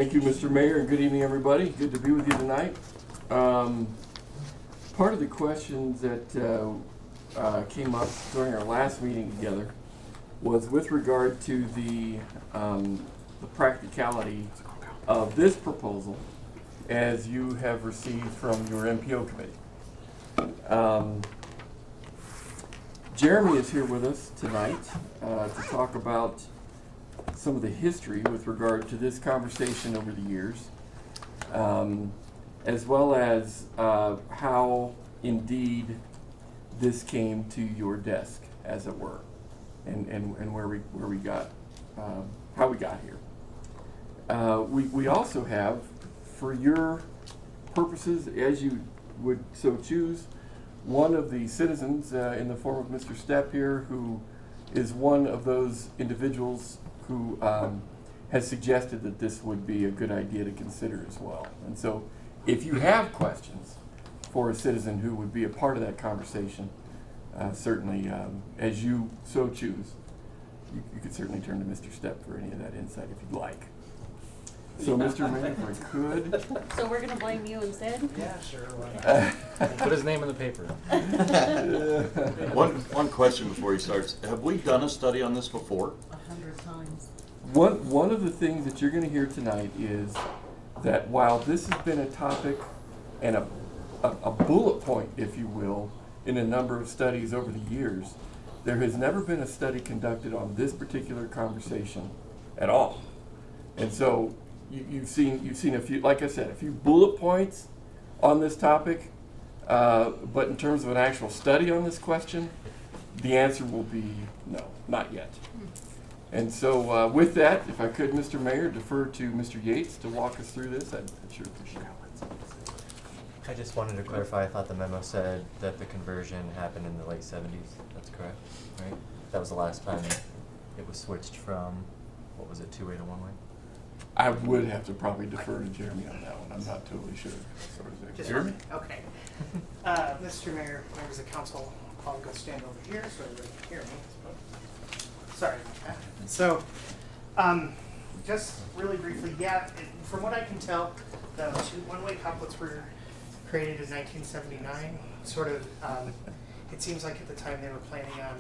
Thank you, Mr. Mayor, and good evening, everybody. Good to be with you tonight. Part of the questions that came up during our last meeting together was with regard to the practicality of this proposal as you have received from your MPO committee. Jeremy is here with us tonight to talk about some of the history with regard to this conversation over the years, as well as how indeed this came to your desk, as it were, and where we got how we got here. We also have, for your purposes, as you would so choose, one of the citizens in the form of Mr. Stepp here, who is one of those individuals who has suggested that this would be a good idea to consider as well. And so if you have questions for a citizen who would be a part of that conversation, certainly as you so choose, you could certainly turn to Mr. Stepp for any of that insight if you'd like. So Mr. Mayor, if I could. So we're going to blame you instead? Yeah, sure. Put his name in the paper. One question before he starts. Have we done a study on this before? 100 times. One of the things that you're going to hear tonight is that while this has been a topic and a bullet point, if you will, in a number of studies over the years, there has never been a study conducted on this particular conversation at all. And so you've seen a few, like I said, a few bullet points on this topic, but in terms of an actual study on this question, the answer will be no, not yet. And so with that, if I could, Mr. Mayor, defer to Mr. Yates to walk us through this, I'd sure appreciate it. I just wanted to clarify, I thought the memo said that the conversion happened in the late 70s. That's correct, right? That was the last time it was switched from, what was it, two-way to one-way? I would have to probably defer to Jeremy on that one. I'm not totally sure. Jeremy? Okay. Mr. Mayor, members of council, I'll go stand over here so everybody can hear me. Sorry about that. So, just really briefly, from what I can tell, the two one-way couplets were created in 1979. Sort of, it seems like at the time they were planning on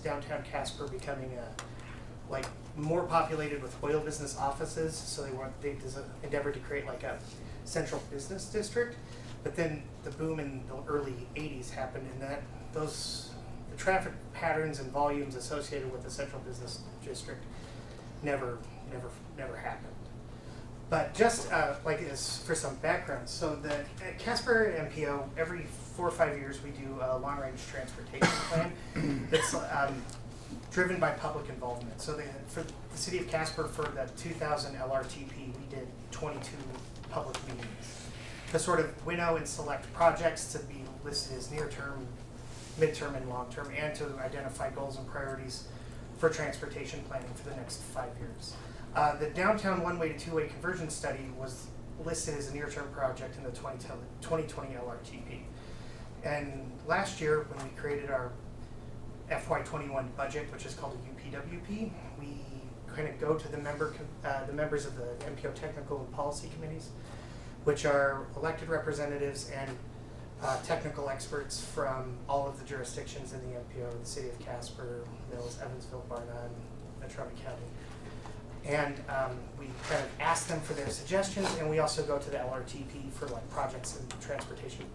downtown Casper becoming more populated with oil business offices, so they endeavored to create like a central business district. But then the boom in the early 80s happened, and the traffic patterns and volumes associated with the central business district never happened. But just as for some background, so at Casper MPO, every 4 or 5 years we do a long-range transportation plan that's driven by public involvement. So for the city of Casper, for the 2000 LRTP, we did 22 public meetings to sort of winnow and select projects to be listed as near-term, mid-term, and long-term, and to identify goals and priorities for transportation planning for the next 5 years. The downtown one-way to two-way conversion study was listed as a near-term project in the 2020 LRTP. And last year, when we created our FY21 budget, which is called a UPWP, we kind of go to the members of the MPO technical and policy committees, which are elected representatives and technical experts from all of the jurisdictions in the MPO, the city of Casper, Mills, Evansville, Barnard, Natrona County. And we kind of ask them for their suggestions, and we also go to the LRTP for like projects and transportation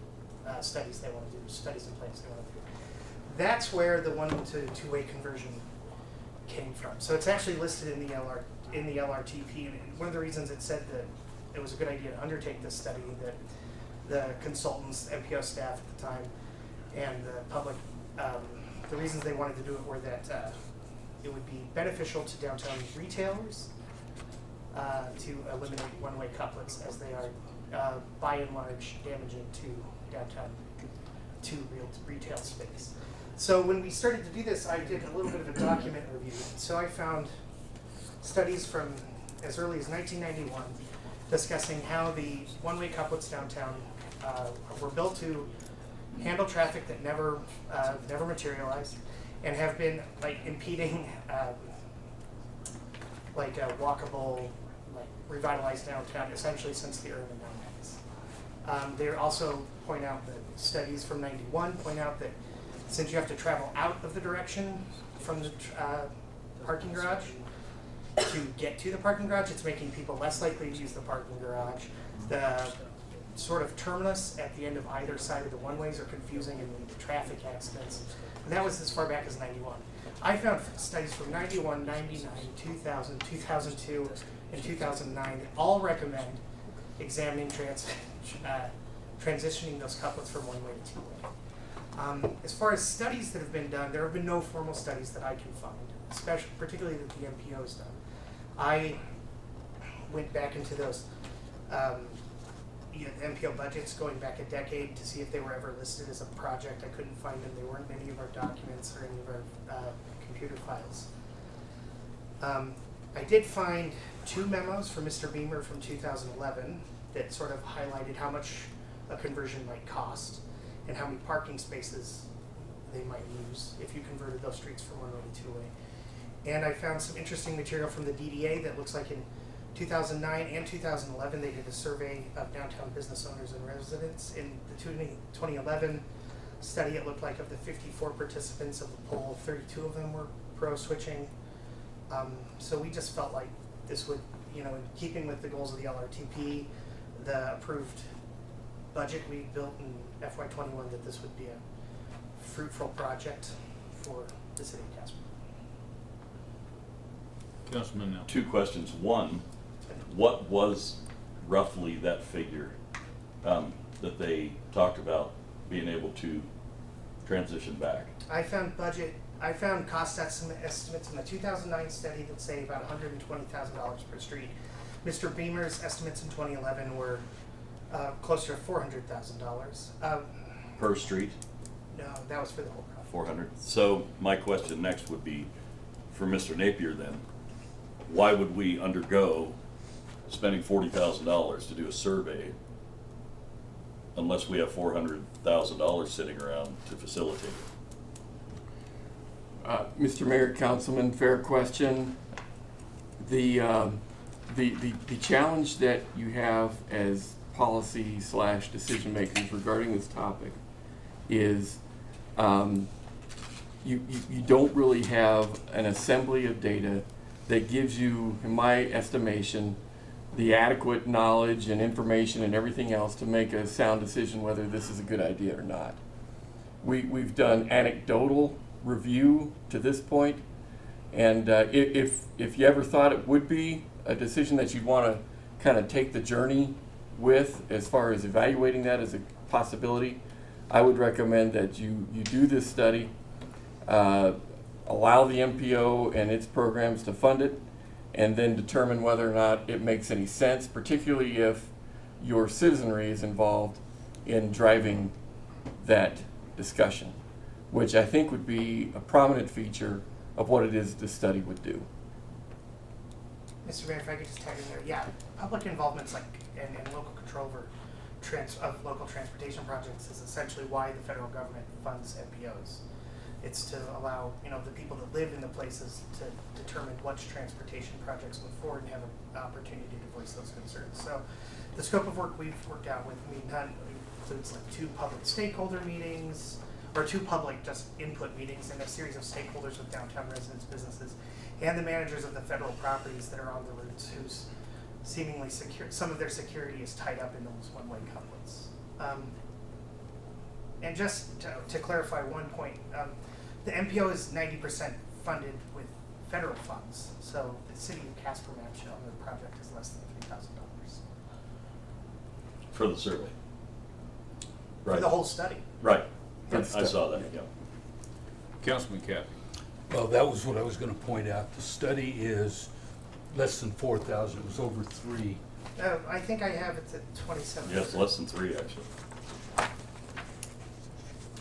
studies they want to do, studies and plans they want to do. That's where the one to two-way conversion came from. So it's actually listed in the LRTP, and one of the reasons it said that it was a good idea to undertake this study, that the consultants, MPO staff at the time, and the public, the reasons they wanted to do it were that it would be beneficial to downtown retailers to eliminate one-way couplets, as they are, by and large, damaging to downtown, to retail space. So when we started to do this, I did a little bit of a document review. So I found studies from as early as 1991 discussing how the one-way couplets downtown were built to handle traffic that never materialized, and have been like impeding walkable revitalize downtown essentially since the early 90s. They also point out that studies from '91 point out that since you have to travel out of the direction from the parking garage to get to the parking garage, it's making people less likely to use the parking garage. The sort of terminus at the end of either side of the one-ways are confusing and lead to traffic accidents. And that was as far back as '91. I found studies from '91, '99, 2000, 2002, and 2009 that all recommend examining transitioning those couplets from one-way to two-way. As far as studies that have been done, there have been no formal studies that I can find, especially particularly that the MPO has done. I went back into those the MPO budgets going back a decade to see if they were ever listed as a project. I couldn't find them. They weren't in any of our documents or any of our computer files. I did find 2 memos from Mr. Beamer from 2011 that sort of highlighted how much a conversion might cost and how many parking spaces they might lose if you converted those streets from one-way to two-way. And I found some interesting material from the DDA that looks like in 2009 and 2011 they did a survey of downtown business owners and residents. In the 2011 study, it looked like of the 54 participants of the poll, 32 of them were pro-switching. So we just felt like this would, in keeping with the goals of the LRTP, the approved budget we built in FY21, that this would be a fruitful project for the city of Casper. Councilman now. 2 questions. One, what was roughly that figure that they talked about being able to transition back? I found cost estimates in the 2009 study that say about $120,000 per street. Mr. Beamer's estimates in 2011 were closer to $400,000. Per street? No, that was for the whole project. 400. So my question next would be for Mr. Napier then, why would we undergo spending $40,000 to do a survey unless we have $400,000 sitting around to facilitate it? Mr. Mayor, Councilman, fair question. The challenge that you have as policy / decision makers regarding this topic is you don't really have an assembly of data that gives you, in my estimation, the adequate knowledge and information and everything else to make a sound decision whether this is a good idea or not. We've done anecdotal review to this point, and if you ever thought it would be a decision that you'd want to kind of take the journey with as far as evaluating that as a possibility, I would recommend that you do this study, allow the MPO and its programs to fund it, and then determine whether or not it makes any sense, particularly if your citizenry is involved in driving that discussion, which I think would be a prominent feature of what it is this study would do. Mr. Mayor, if I could just tag in there, yeah, public involvement's like, and local control over local transportation projects is essentially why the federal government funds MPOs. It's to allow, the people that live in the places to determine which transportation projects move forward and have an opportunity to voice those concerns. So the scope of work we've worked out with includes like 2 public stakeholder meetings, or 2 public just input meetings, and a series of stakeholders with downtown residents, businesses, and the managers of the federal properties that are on the routes whose seemingly some of their security is tied up in those one-way couplets. And just to clarify one point, the MPO is 90% funded with federal funds, so the city of Casper match on the project is less than $3,000. For the survey? Right. For the whole study. Right. That's I saw that, yeah. Councilman Cappy. Well, that was what I was going to point out. The study is less than 4,000. It was over 3. I think I have it at 27. Yes, less than 3 actually.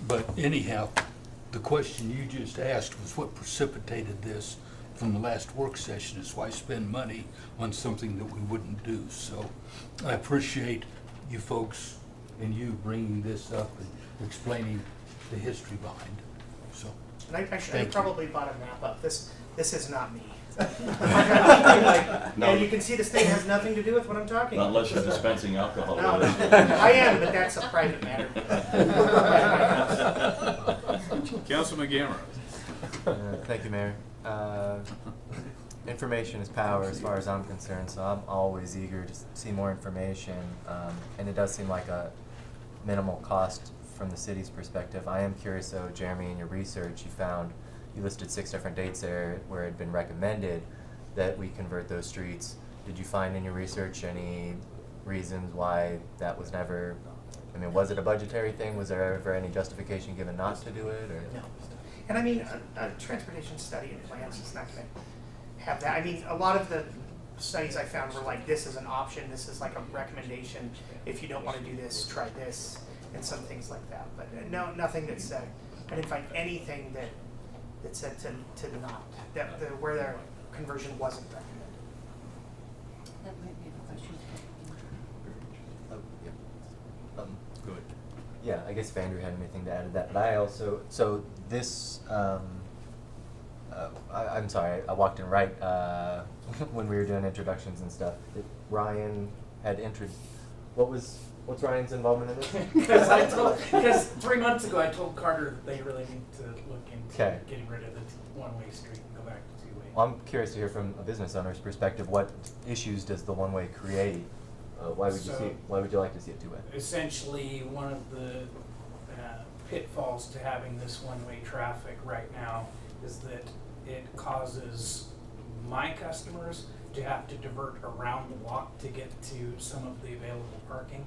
But anyhow, the question you just asked was what precipitated this from the last work session. Is why spend money on something that we wouldn't do. So I appreciate you folks and you bringing this up and explaining the history behind it. So And I should have probably bought a map up. This is not me. No. And you can see this thing has nothing to do with what I'm talking Not about. unless you're dispensing alcohol. No, I am, but that's a private matter. Councilman Gamera. Thank you, Mayor. Information is power as far as I'm concerned, so I'm always eager to see more information. And it does seem like a minimal cost from the city's perspective. I am curious though, Jeremy, in your research, you listed 6 different dates there where it had been recommended that we convert those streets. Did you find in your research any reasons why that was never, I mean, was it a budgetary thing? Was there ever any justification given not to do it? Or? No. And I mean, a transportation study and plans is not going to have that. I mean, a lot of the studies I found were like, this is an option, this is like a recommendation. If you don't want to do this, try this, and some things like that. But no, nothing that said, I didn't find anything that said to not, where their conversion wasn't recommended. That might be a question. Yeah. Good. Yeah, I guess if Andrew had anything to add to that, but I also, so this, I'm sorry, I walked in right when we were doing introductions and stuff. Ryan had what's Ryan's involvement in this? Because 3 months ago I told Carter that they really need to look into Okay. getting rid of the one-way street and go back to two-way. Well, I'm curious to hear from a business owner's perspective, what issues does the one-way create? Why would you like to see it two-way? Essentially, one of the pitfalls to having this one-way traffic right now is that it causes my customers to have to divert around the block to get to some of the available parking.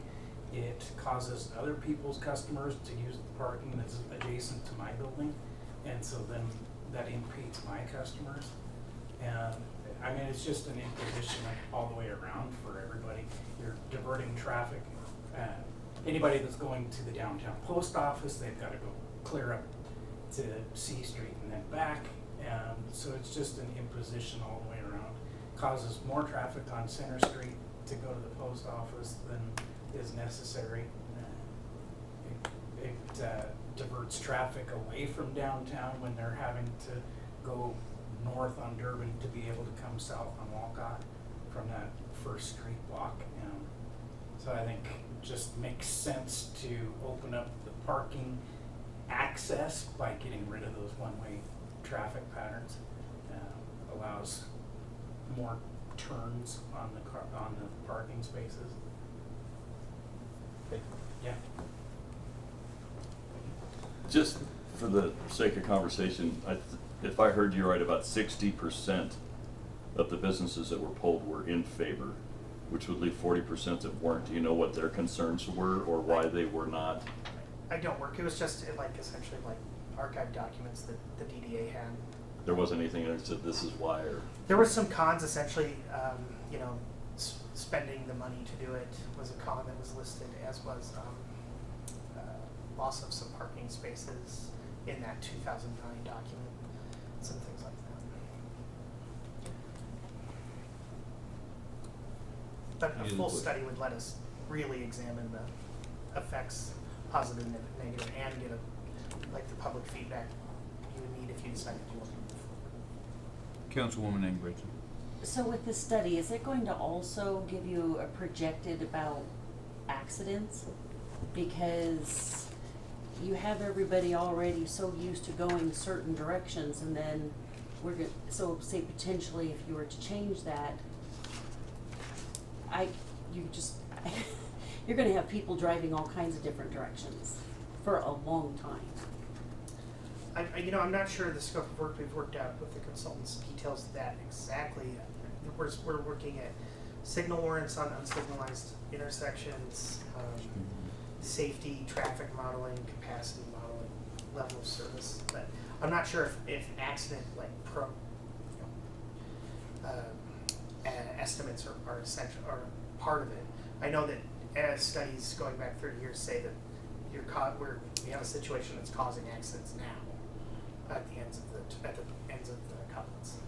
It causes other people's customers to use the parking that's adjacent to my building, and so then that impedes my customers. And I mean, it's just an imposition all the way around for everybody. You're diverting traffic. Anybody that's going to the downtown post office, they've got to go clear up to C Street and then back. And so it's just an imposition all the way around. Causes more traffic on Center Street to go to the post office than is necessary. It diverts traffic away from downtown when they're having to go north on Durban to be able to come south on Walcott from that first street block. So I think it just makes sense to open up the parking access by getting rid of those one-way traffic patterns. Allows more turns on the parking spaces. Yeah. Just for the sake of conversation, if I heard you right, about 60% of the businesses that were polled were in favor, which would leave 40% that weren't. Do you know what their concerns were or why they were not? I don't work. It was just essentially like archived documents that the DDA had. There wasn't anything that said this is why, or There were some cons, essentially, spending the money to do it was a con that was listed, as was loss of some parking spaces in that 2009 document, some things like that. But a full study would let us really examine the effects, positive and negative, and get the public feedback you would need if you decided to move forward. Councilwoman Ingebrigtsen. So with this study, is it going to also give you a projected about accidents? Because you have everybody already so used to going certain directions, and then so say potentially if you were to change that, you're gonna have people driving all kinds of different directions for a long time. I'm not sure the scope of work we've worked out with the consultants details that exactly. We're working at signal warrants on unsignalized intersections, safety, traffic modeling, capacity modeling, level of service. But I'm not sure if accident estimates are essential or part of it. I know that as studies going back 30 years say that we have a situation that's causing accidents now at the ends of the couplets.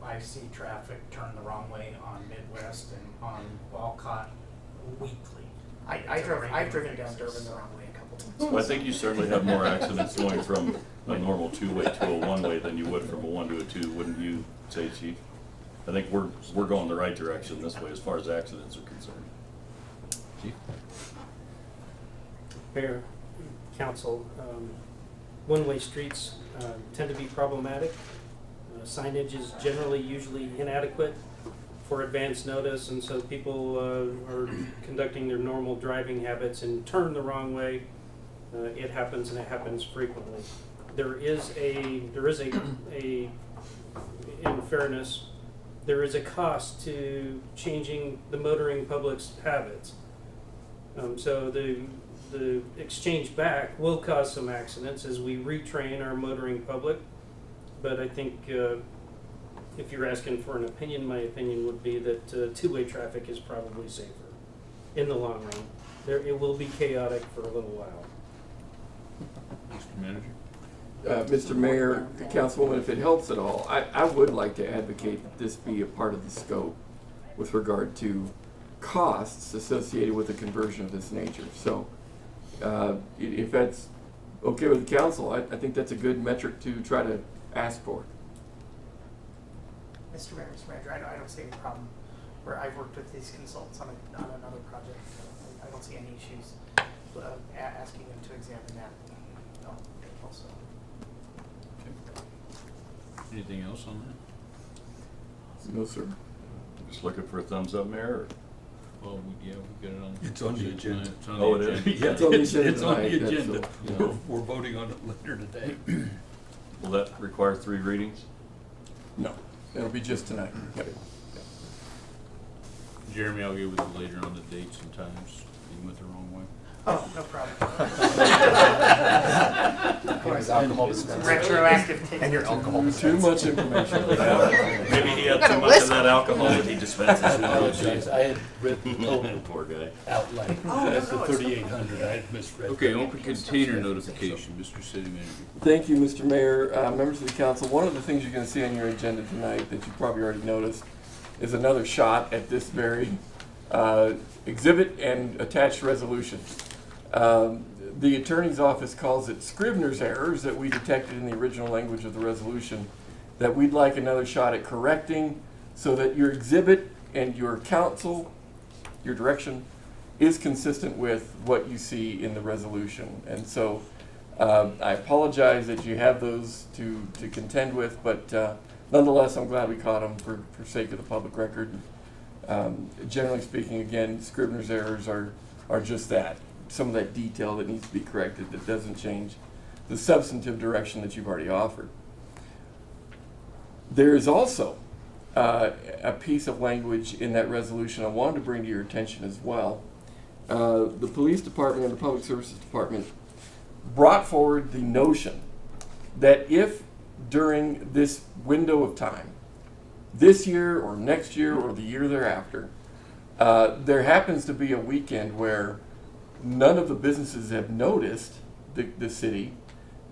I see traffic turn the wrong way on Midwest and on Walcott weekly. I've driven down Durban the wrong way a couple Well, I think you certainly have more accidents going from a normal two-way to a one-way than you would from a one to a two, wouldn't you say, Chief? I think we're going the right direction this way as far as accidents are concerned. Chief? Mayor, council, one-way streets tend to be problematic. Signage is usually inadequate for advance notice, and so people are conducting their normal driving habits and turn the wrong way. It happens, and it happens frequently. There is a in fairness, there is a cost to changing the motoring public's habits. So the exchange back will cause some accidents as we retrain our motoring public. But I think if you're asking for an opinion, my opinion would be that two-way traffic is probably safer in the long run. It will be chaotic for a little while. Mr. Manager? Mr. Mayor, Councilwoman, if it helps at all, I would like to advocate that this be a part of the scope with regard to costs associated with a conversion of this nature. So if that's okay with the council, I think that's a good metric to try to ask for. Mr. Mayor, Mr. Manager, I don't see any problem where I've worked with these consultants on another project. I don't see any issues asking them to examine that also. Okay. Anything else on that? No, sir. Just looking for a thumbs up, Mayor? Well, we got it on. It's on the agenda. It's on Oh, the it is? agenda. Yeah, it's on the agenda It's on the tonight, that's agenda. all. We're voting on it later today. Will that require 3 readings? No, it'll be just tonight. Yep. Jeremy, I'll get with you later on the dates and times. You went the wrong way. Oh, no problem. It was alcohol dispensary. Retroactive ticket. And your alcohol Too dispensary. much information. Maybe he had too much of that alcohol that he dispenses. I apologize, I had read the total Poor guy. outlay. That's the 3,800, I had misread. Okay, that. open container notification, Mr. City Manager. Thank you, Mr. Mayor. Members of the council, one of the things you're going to see on your agenda tonight that you probably already noticed is another shot at this very exhibit and attached resolution. The attorney's office calls it Scrivener's errors that we detected in the original language of the resolution that we'd like another shot at correcting so that your exhibit and your counsel, your direction, is consistent with what you see in the resolution. And so I apologize that you have those to contend with, but nonetheless, I'm glad we caught them for sake of the public record. Generally speaking, again, Scrivener's errors are just that. Some of that detail that needs to be corrected that doesn't change the substantive direction that you've already offered. There is also a piece of language in that resolution I wanted to bring to your attention as well. The police department and the public services department brought forward the notion that if during this window of time, this year or next year or the year thereafter, there happens to be a weekend where none of the businesses have noticed the city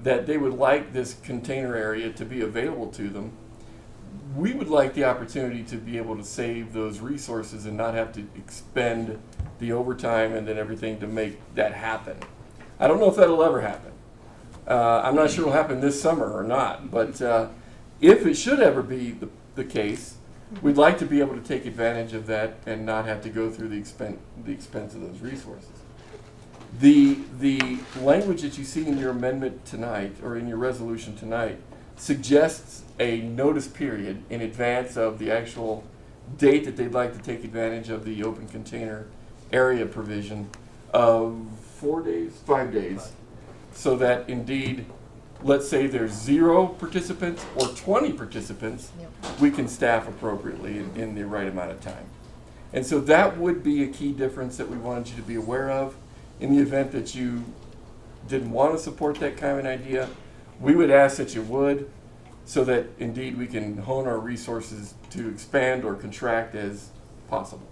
that they would like this container area to be available to them, we would like the opportunity to be able to save those resources and not have to expend the overtime and then everything to make that happen. I don't know if that'll ever happen. I'm not sure it'll happen this summer or not, but if it should ever be the case, we'd like to be able to take advantage of that and not have to go through the expense of those resources. The language that you see in your amendment tonight, or in your resolution tonight, suggests a notice period in advance of the actual date that they'd like to take advantage of the open container area provision of 4 days, 5 days, so that indeed, let's say there's 0 participants or 20 participants, we can staff appropriately in the right amount of time. And so that would be a key difference that we wanted you to be aware of. In the event that you didn't want to support that kind of an idea, we would ask that you would, so that indeed we can hone our resources to expand or contract as possible.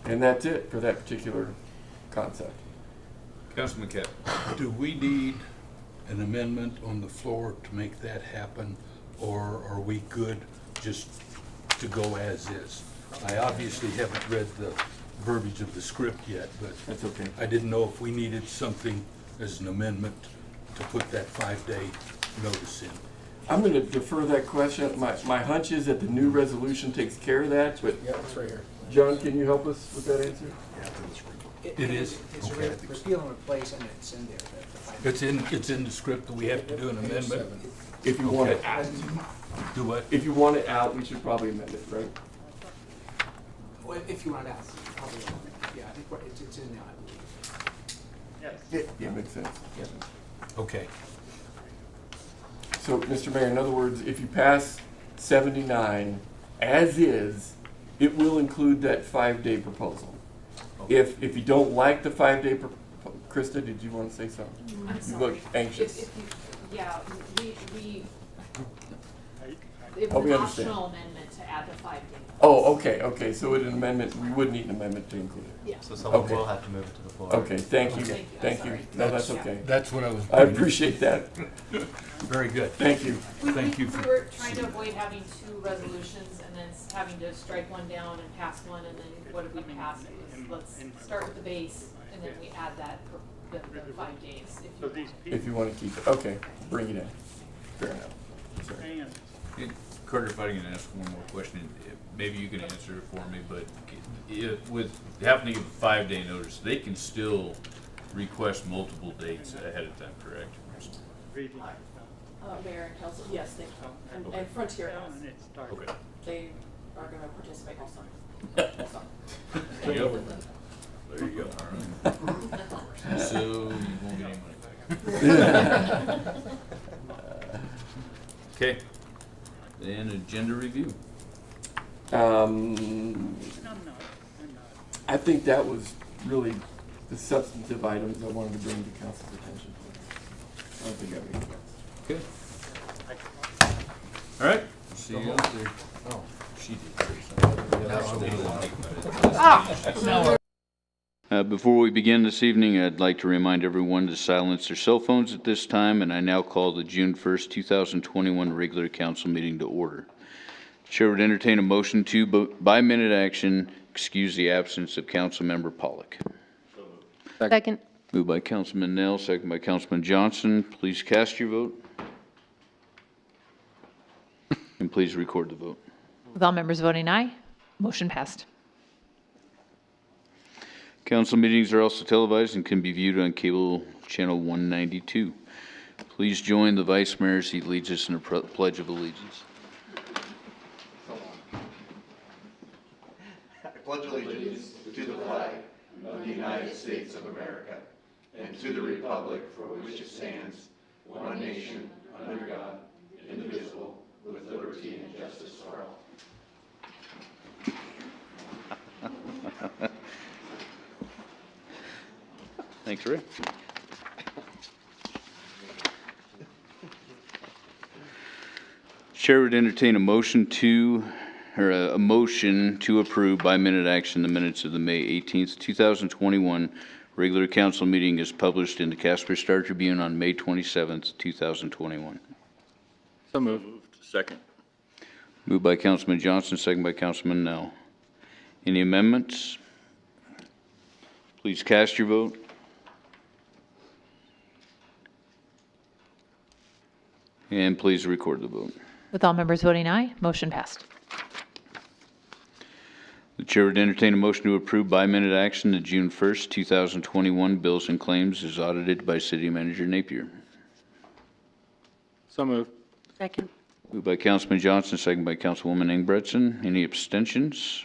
And that's it for that particular concept. Councilman Cap. Do we need an amendment on the floor to make that happen, or are we good just to go as is? I obviously haven't read verbiage of the script yet, but That's okay. I didn't know if we needed something as an amendment to put that 5-day notice in. I'm gonna defer that question. My hunch is that the new resolution takes care of that, but Yeah, it's right here. John, can you help us with that answer? It is? It's Okay. repeal and replace, and it's in there. It's in the script that we have to do an amendment. If you want it Okay. out, Do what? if you want it out, we should probably amend it, right? Well, if you want to ask, probably, yeah, I think it's in there, I believe. Yeah, makes sense. Okay. So, Mr. Mayor, in other words, if you pass 79 as is, it will include that 5-day proposal. If you don't like the 5-day, Krista, did you want to say something? I'm You sorry. look anxious. If you, yeah, we, it Oh, was we an understand. optional amendment to add the 5-day. Oh, okay, so with an amendment, we would need an amendment to include it. Yeah. So someone Okay. will have to move it to the floor. Okay, thank you, Thank you. I'm thank you. sorry. No, that's Yeah. okay. That's what I was. I appreciate that. Very good. Thank you. Thank you We for- were trying to avoid having 2 resolutions and then having to strike one down and pass one, and then what did we pass? It was, let's start with the base, and then we add that, the 5 days. If you want to keep it, okay, bring it in. Fair enough. Sorry. Hey, Carter, if I can ask one more question, maybe you can answer it for me, but with having to give a 5-day notice, they can still request multiple dates ahead of time, correct? Mayor and council, yes, they can. And Frontier has. Okay. They are gonna participate also. There you go. There you go. All right. So you won't get any money back. Okay. Then agenda review. I think that was really the substantive items I wanted to bring to council's attention. I don't think I have anything else. Okay. All right. See you out there. Oh. She did. Before we begin this evening, I'd like to remind everyone to silence their cell phones at this time, and I now call the June 1st, 2021 regular council meeting to order. Chair would entertain a motion to, by minute action, excuse the absence of Councilmember Pollock. Second. Moved by Councilman Nell, second by Councilman Johnson. Please cast your vote. And please record the vote. With all members voting aye, motion passed. Council meetings are also televised and can be viewed on cable channel 192. Please join the Vice Mayor as he leads us in a Pledge of Allegiance. I pledge allegiance to the flag of the United States of America and to the republic for which it stands, one nation, under God, indivisible, with liberty and justice for all. Thanks, Ray. Chair would entertain a motion to approve by minute action the minutes of the May 18th, 2021 regular council meeting as published in the Casper Star Tribune on May 27th, 2021. So moved. Second. Moved by Councilman Johnson, second by Councilman Nell. Any amendments? Please cast your vote. And please record the vote. With all members voting aye, motion passed. The chair would entertain a motion to approve by minute action the June 1st, 2021 bills and claims as audited by City Manager Napier. So moved. Second. Moved by Councilman Johnson, second by Councilwoman Ingebretson. Any abstentions?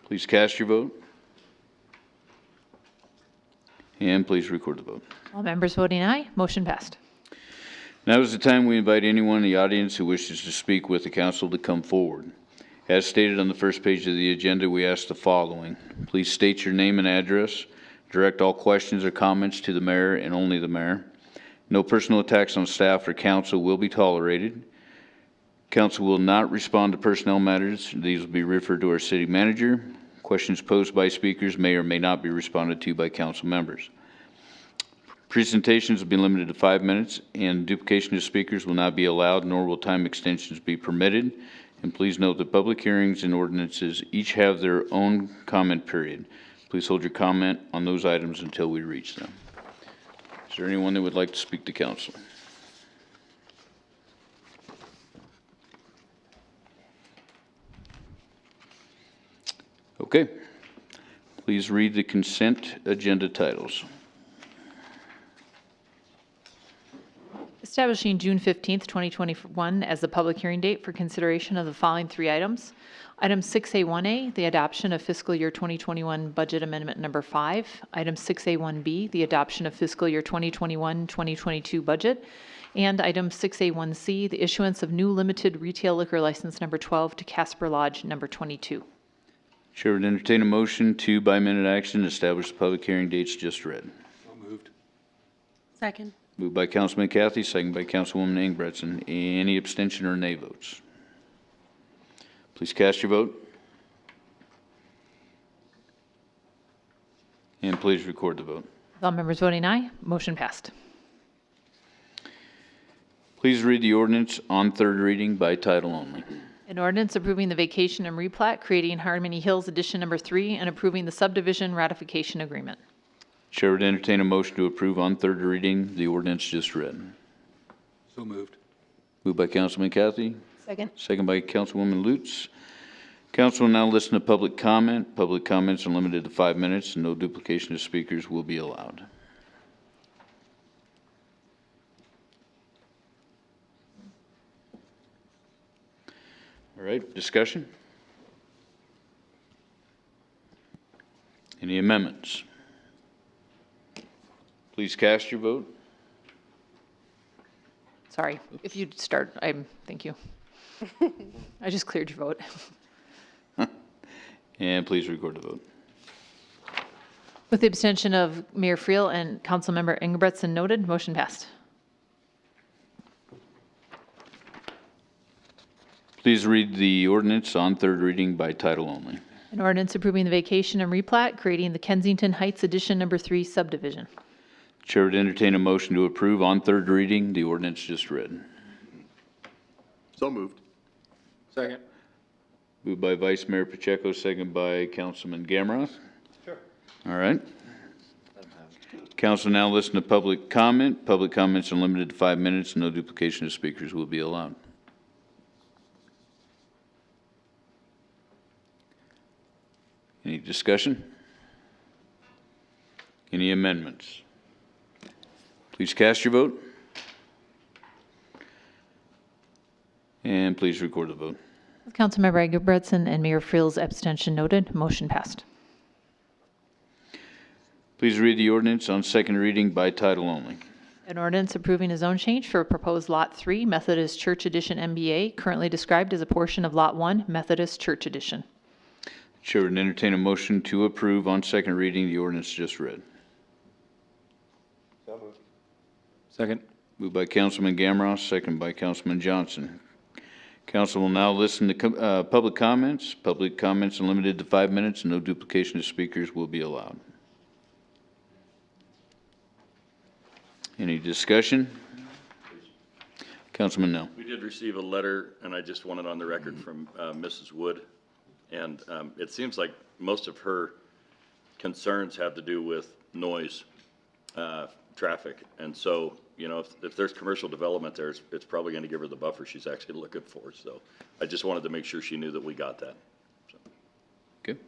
Please cast your vote. And please record the vote. All members voting aye, motion passed. Now is the time we invite anyone in the audience who wishes to speak with the council to come forward. As stated on the first page of the agenda, we ask the following. Please state your name and address. Direct all questions or comments to the mayor and only the mayor. No personal attacks on staff or council will be tolerated. Council will not respond to personnel matters. These will be referred to our city manager. Questions posed by speakers may or may not be responded to by council members. Presentations will be limited to 5 minutes, and duplication of speakers will not be allowed, nor will time extensions be permitted. And please note that public hearings and ordinances each have their own comment period. Please hold your comment on those items until we reach them. Is there anyone that would like to speak to council? Okay. Please read the consent agenda titles. Establishing June 15th, 2021 as the public hearing date for consideration of the following three items. Item 6A1A, the adoption of fiscal year 2021 budget amendment number 5. Item 6A1B, the adoption of fiscal year 2021-2022 budget. And item 6A1C, the issuance of new limited retail liquor license number 12 to Casper Lodge number 22. Chair would entertain a motion to, by minute action, establish the public hearing dates just read. So moved. Second. Moved by Councilman Kathy, second by Councilwoman Ingebretson. Any abstention or nay votes? Please cast your vote. And please record the vote. With all members voting aye, motion passed. Please read the ordinance on third reading by title only. An ordinance approving the vacation and replat, creating Harmony Hills Addition Number 3, and approving the subdivision ratification agreement. Chair would entertain a motion to approve on third reading the ordinance just read. So moved. Moved by Councilman Kathy, Second. second by Councilwoman Lutz. Council will now listen to public comment. Public comments are limited to 5 minutes, and no duplication of speakers will be allowed. All right, discussion? Any amendments? Please cast your vote. Sorry, if you'd start, thank you. I just cleared your vote. And please record the vote. With the abstention of Mayor Friel and Councilmember Ingebretson noted, motion passed. Please read the ordinance on third reading by title only. An ordinance approving the vacation and replat, creating the Kensington Heights Addition Number 3 subdivision. Chair would entertain a motion to approve on third reading the ordinance just read. So moved. Second. Moved by Vice Mayor Pacheco, second by Councilman Gamroth. Sure. All right. Council now listen to public comment. Public comments are limited to 5 minutes, and no duplication of speakers will be allowed. Any discussion? Any amendments? Please cast your vote. And please record the vote. With Councilmember Ingebretson and Mayor Friel's abstention noted, motion passed. Please read the ordinance on second reading by title only. An ordinance approving a zone change for proposed Lot 3 Methodist Church Edition MBA, currently described as a portion of Lot 1 Methodist Church Edition. Chair would entertain a motion to approve on second reading the ordinance just read. So moved. Second. Moved by Councilman Gamroth, second by Councilman Johnson. Council will now listen to public comments. Public comments are limited to 5 minutes, and no duplication of speakers will be allowed. Any discussion? Councilman Nell. We did receive a letter, and I just want it on the record from Mrs. Wood. And it seems like most of her concerns have to do with noise, traffic. And so, you know, if there's commercial development there, it's probably going to give her the buffer she's actually looking for. So I just wanted to make sure she knew that we got that. So. Okay.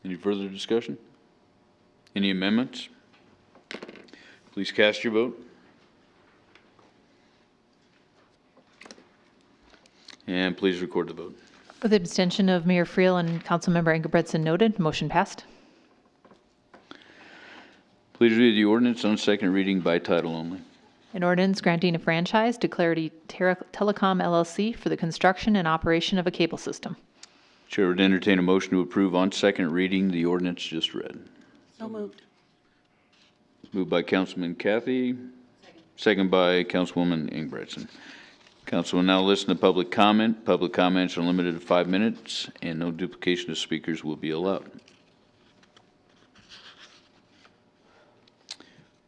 Any further discussion? Any amendments? Please cast your vote. And please record the vote. With the abstention of Mayor Friel and Councilmember Ingebretson noted, motion passed. Please read the ordinance on second reading by title only. An ordinance granting a franchise to Clarity Telecom LLC for the construction and operation of a cable system. Chair would entertain a motion to approve on second reading the ordinance just read. So moved. Moved by Councilman Kathy, second by Councilwoman Ingebretson. Council will now listen to public comment. Public comments are limited to 5 minutes, and no duplication of speakers will be allowed.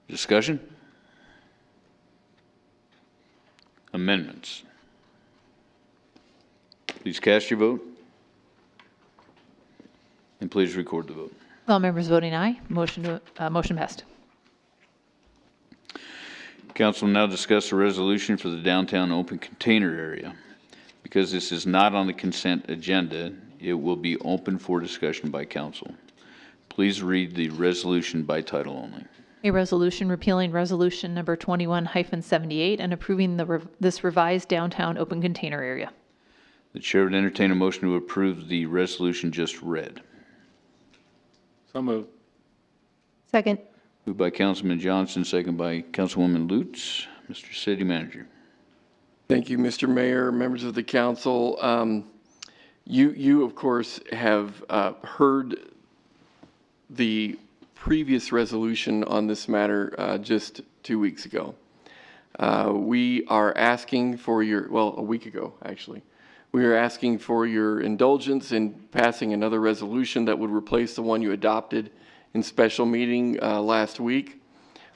Discussion? Amendments? Please cast your vote. And please record the vote. With all members voting aye, motion passed. Council will now discuss a resolution for the downtown open container area. Because this is not on the consent agenda, it will be open for discussion by council. Please read the resolution by title only. A resolution repealing resolution number 21-78 and approving this revised downtown open container area. The chair would entertain a motion to approve the resolution just read. So moved. Second. Moved by Councilman Johnson, second by Councilwoman Lutz. Mr. City Manager. Thank you, Mr. Mayor, members of the council. You of course, have heard the previous resolution on this matter just 2 weeks ago. We are asking for your, well, a week ago, actually. We are asking for your indulgence in passing another resolution that would replace the one you adopted in special meeting last week,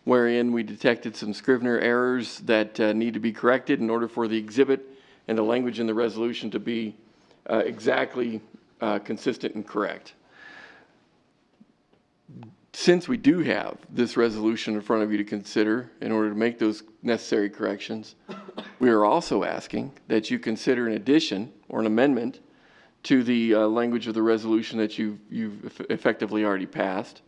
wherein we detected some Scrivener errors that need to be corrected in order for the exhibit and the language in the resolution to be exactly consistent and correct. Since we do have this resolution in front of you to consider in order to make those necessary corrections, we are also asking that you consider an addition or an amendment to the language of the resolution that you've effectively already passed,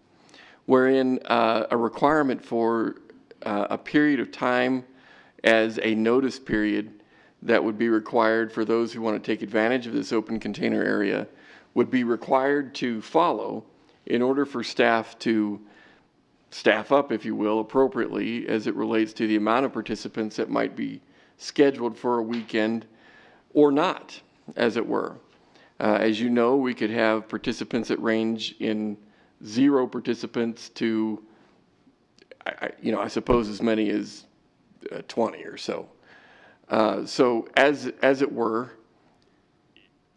wherein a requirement for a period of time as a notice period that would be required for those who want to take advantage of this open container area would be required to follow in order for staff to staff up, if you will, appropriately as it relates to the amount of participants that might be scheduled for a weekend or not, as it were. As you know, we could have participants that range in 0 participants to, I suppose as many as 20 or so. So as it were,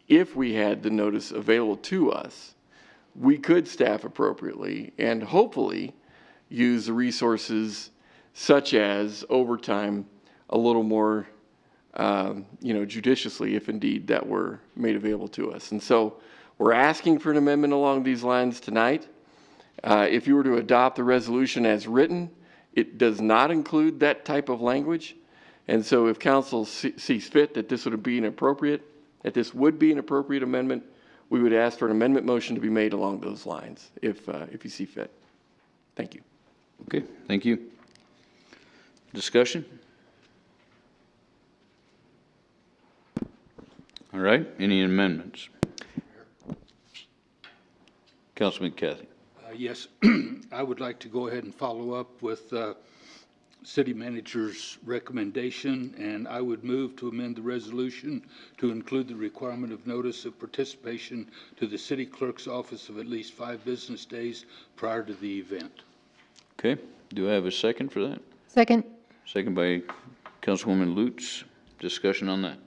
if we had the notice available to us, we could staff appropriately and hopefully use the resources such as overtime a little more, judiciously if indeed that were made available to us. And so we're asking for an amendment along these lines tonight. If you were to adopt the resolution as written, it does not include that type of language. And so if council sees fit that this would be an appropriate amendment, we would ask for an amendment motion to be made along those lines if you see fit. Thank you. Okay, thank you. Discussion? All right, any amendments? Councilman Cathy. Yes, I would like to go ahead and follow up with City Manager's recommendation, and I would move to amend the resolution to include the requirement of notice of participation to the City Clerk's office of at least 5 business days prior to the event. Okay, do I have a second for that? Second. Second by Councilwoman Lutz. Discussion on that.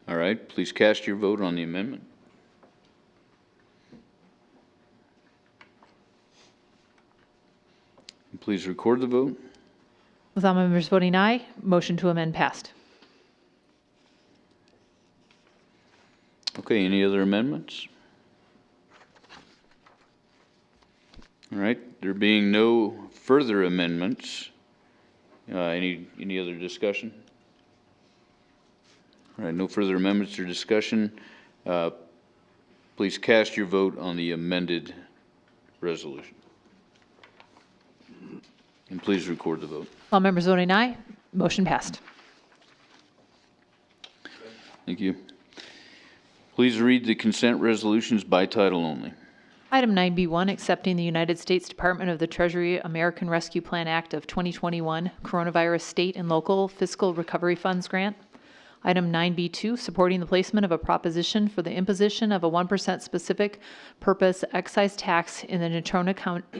All right, please cast your vote on the amendment. And please record the vote. With all members voting aye, motion to amend passed. Okay, any other amendments? All right, there being no further amendments, any other discussion? All right, no further amendments or discussion. Please cast your vote on the amended resolution. And please record the vote. All members voting aye, motion passed. Thank you. Please read the consent resolutions by title only. Item 9B1, accepting the United States Department of the Treasury American Rescue Plan Act of 2021 Coronavirus State and Local Fiscal Recovery Funds Grant. Item 9B2, supporting the placement of a proposition for the imposition of a 1% specific purpose excise tax in the Natrona County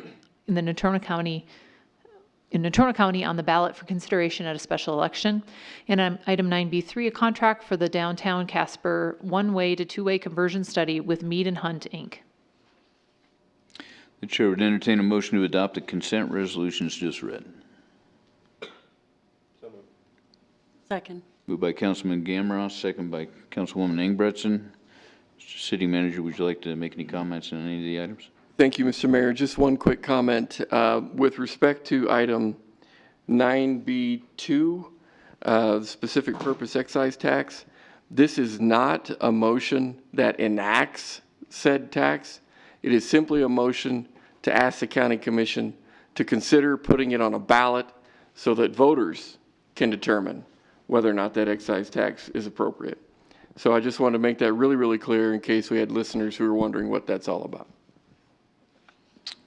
on the ballot for consideration at a special election. And item 9B3, a contract for the downtown Casper one-way to two-way conversion study with Mead and Hunt, Inc. The chair would entertain a motion to adopt the consent resolutions just read. Second. Moved by Councilman Gamroth, second by Councilwoman Ingebretson. Mr. City Manager, would you like to make any comments on any of the items? Thank you, Mr. Mayor. Just one quick comment. With respect to item 9B2, the specific purpose excise tax, this is not a motion that enacts said tax. It is simply a motion to ask the county commission to consider putting it on a ballot so that voters can determine whether or not that excise tax is appropriate. So I just wanted to make that really, really clear in case we had listeners who were wondering what that's all about.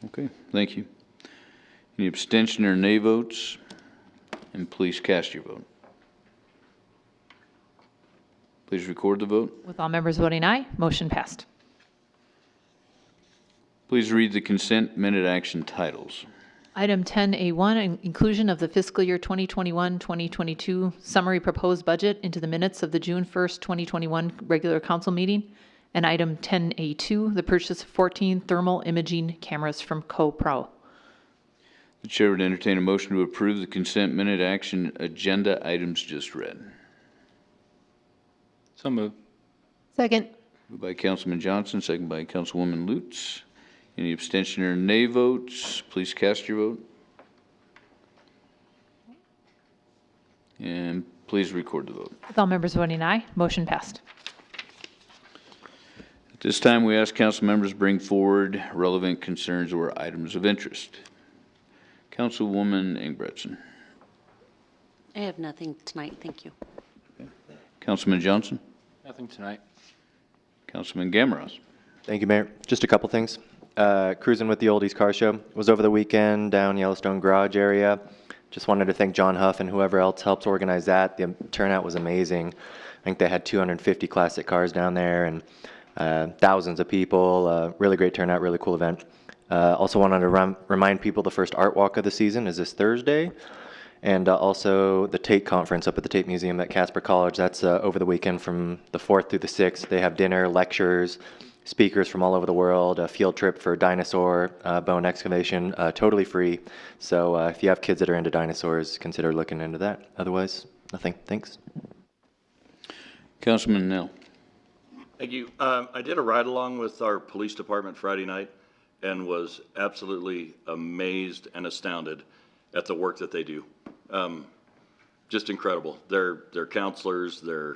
Okay, thank you. Any abstention or nay votes? And please cast your vote. Please record the vote. With all members voting aye, motion passed. Please read the consent minute action titles. Item 10A1, inclusion of the fiscal year 2021-2022 summary proposed budget into the minutes of the June 1st, 2021 regular council meeting. And item 10A2, the purchase of 14 thermal imaging cameras from CoPro. The chair would entertain a motion to approve the consent minute action agenda items just read. So moved. Second. Moved by Councilman Johnson, second by Councilwoman Lutz. Any abstention or nay votes? Please cast your vote. And please record the vote. With all members voting aye, motion passed. At this time, we ask council members bring forward relevant concerns or items of interest. Councilwoman Ingebretson. I have nothing tonight, thank you. Councilman Johnson. Nothing tonight. Councilman Gamroth. Thank you, Mayor. Just a couple things. Cruising with the Oldies Car Show was over the weekend down Yellowstone Garage area. Just wanted to thank John Huff and whoever else helped organize that. The turnout was amazing. I think they had 250 classic cars down there and thousands of people. Really great turnout, really cool event. Also wanted to remind people the first art walk of the season is this Thursday. And also the Tate Conference up at the Tate Museum at Casper College. That's over the weekend from the 4th through the 6th. They have dinner, lectures, speakers from all over the world, a field trip for dinosaur bone excavation, totally free. So if you have kids that are into dinosaurs, consider looking into that. Otherwise, nothing. Thanks. Councilman Nell. Thank you. I did a ride-along with our police department Friday night and was absolutely amazed and astounded at the work that they do. Just incredible. They're counselors, they're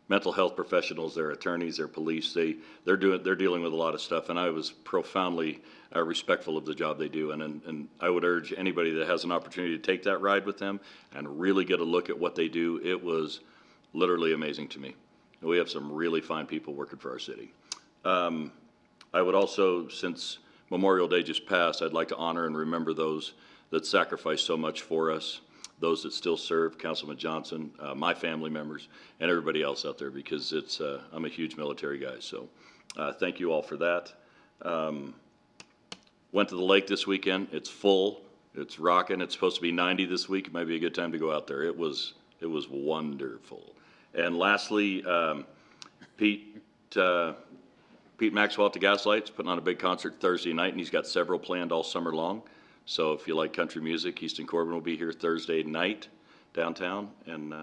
mental health professionals, they're attorneys, they're police. They're dealing with a lot of stuff, and I was profoundly respectful of the job they do. And I would urge anybody that has an opportunity to take that ride with them and really get a look at what they do. It was literally amazing to me. We have some really fine people working for our city. I would also, since Memorial Day just passed, I'd like to honor and remember those that sacrificed so much for us, those that still serve, Councilman Johnson, my family members, and everybody else out there, because it's I'm a huge military guy. So thank you all for that. Went to the lake this weekend. It's full. It's rocking. It's supposed to be 90 this week. It might be a good time to go out there. It was wonderful. And lastly, Pete Maxwell at the Gaslights putting on a big concert Thursday night, and he's got several planned all summer long. So if you like country music, Easton Corbin will be here Thursday night downtown, and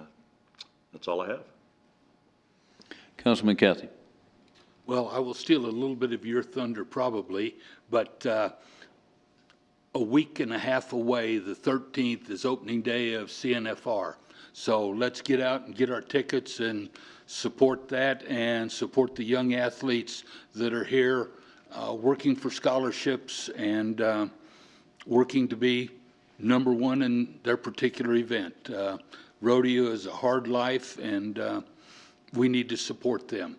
that's all I have. Councilman Cathy. Well, I will steal a little bit of your thunder probably, but a week and a half away, the 13th is opening day of CNFR. So let's get out and get our tickets and support that and support the young athletes that are here working for scholarships and working to be number one in their particular event. Rodeo is a hard life, and we need to support them.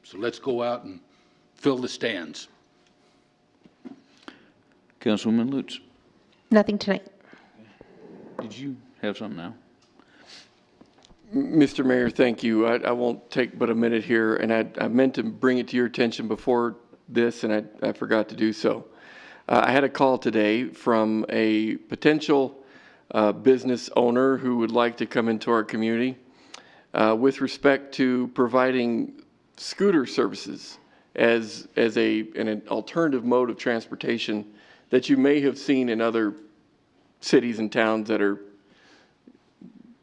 So let's go out and fill the stands. Councilwoman Lutz. Nothing tonight. Did you have something now? Mr. Mayor, thank you. I won't take but a minute here, and I meant to bring it to your attention before this, and I forgot to do so. I had a call today from a potential business owner who would like to come into our community with respect to providing scooter services as an alternative mode of transportation that you may have seen in other cities and towns that are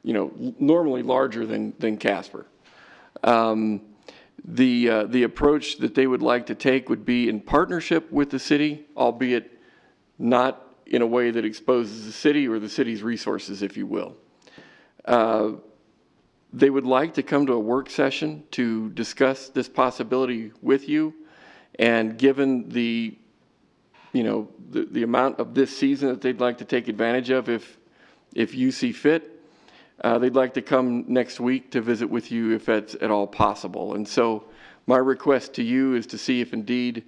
normally larger than Casper. The approach that they would like to take would be in partnership with the city, albeit not in a way that exposes the city or the city's resources, if you will. They would like to come to a work session to discuss this possibility with you, and given the amount of this season that they'd like to take advantage of, if you see fit, they'd like to come next week to visit with you if that's at all possible. And so my request to you is to see if indeed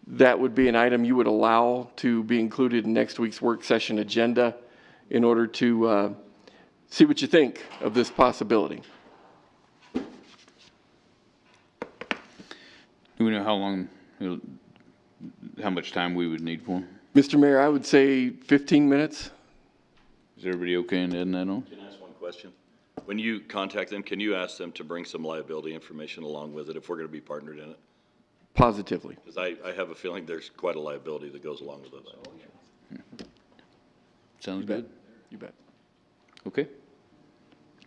that would be an item you would allow to be included in next week's work session agenda in order to see what you think of this possibility. Do we know how much time we would need for them? Mr. Mayor, I would say 15 minutes. Is everybody okay in adding that on? Can I ask one question? When you contact them, can you ask them to bring some liability information along with it if we're going to be partnered in it? Positively. Because I have a feeling there's quite a liability that goes along with it. Sounds good. You bet. Okay.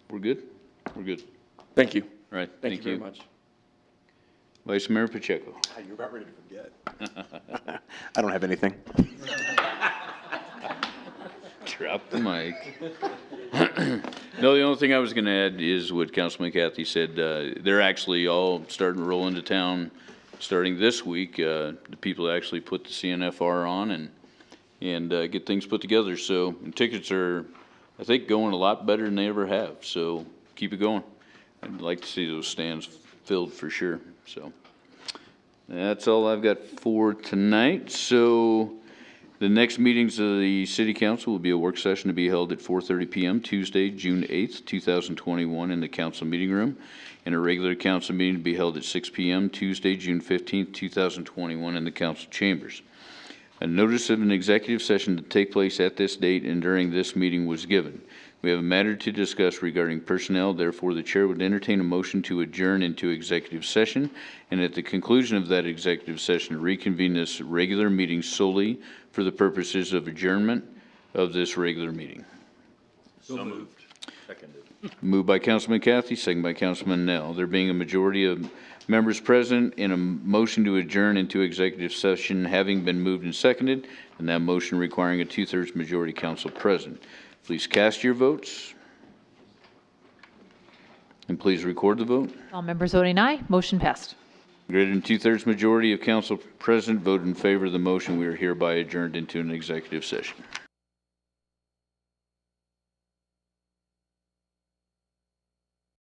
We're good? We're good. Thank you. All right. Thank you very much. Vice Mayor Pacheco. You're about ready to forget. I don't have anything. Drop the mic. No, the only thing I was going to add is what Councilman Cathy said. They're actually all starting to roll into town starting this week. The people actually put the CNFR on and get things put together. So tickets are, I think, going a lot better than they ever have. So keep it going. I'd like to see those stands filled for sure. So that's all I've got for tonight. So the next meetings of the City Council will be a work session to be held at 4:30 p.m. Tuesday, June 8th, 2021 in the council meeting room, and a regular council meeting to be held at 6 p.m. Tuesday, June 15th, 2021 in the council chambers. A notice of an executive session to take place at this date and during this meeting was given. We have a matter to discuss regarding personnel. Therefore, the chair would entertain a motion to adjourn into executive session, and at the conclusion of that executive session, reconvene this regular meeting solely for the purposes of adjournment of this regular meeting. So moved. Seconded. Moved by Councilman Cathy, second by Councilman Nell. There being a majority of members present and a motion to adjourn into executive session having been moved and seconded, and that motion requiring a 2/3 majority council present. Please cast your votes. And please record the vote. All members voting aye. Motion passed. Greater than 2/3 majority of council present voted in favor of the motion. We are hereby adjourned into an executive session.